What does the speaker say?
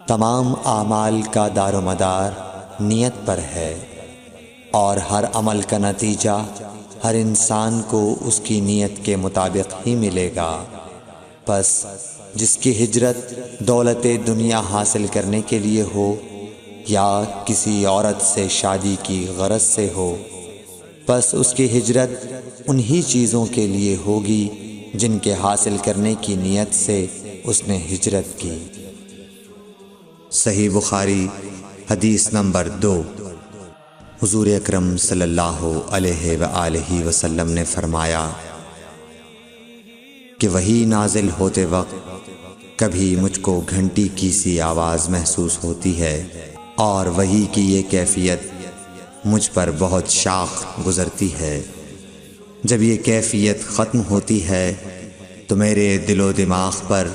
تمام اعمال کا دار و مدار نیت پر ہے، اور ہر عمل کا نتیجہ ہر انسان کو اس کی نیت کے مطابق ہی ملے گا۔ پس جس کی ہجرت دولت دنیا حاصل کرنے کے لیے ہو یا کسی عورت سے شادی کی غرض سے ہو، پس اس کی ہجرت انہی چیزوں کے لیے ہوگی جن کے حاصل کرنے کی نیت سے اس نے ہجرت کی۔ صحیح بخاری حدیث نمبر 2۔ حضور اکرم صلی اللہ علیہ وآلہ وسلم نے فرمایا کہ وحی نازل ہوتے وقت کبھی مجھ کو گھنٹی کی سی آواز محسوس ہوتی ہے، اور وحی کی یہ کیفیت مجھ پر بہت شاخ گزرتی ہے۔ جب یہ کیفیت ختم ہوتی ہے تو میرے دل و دماغ پر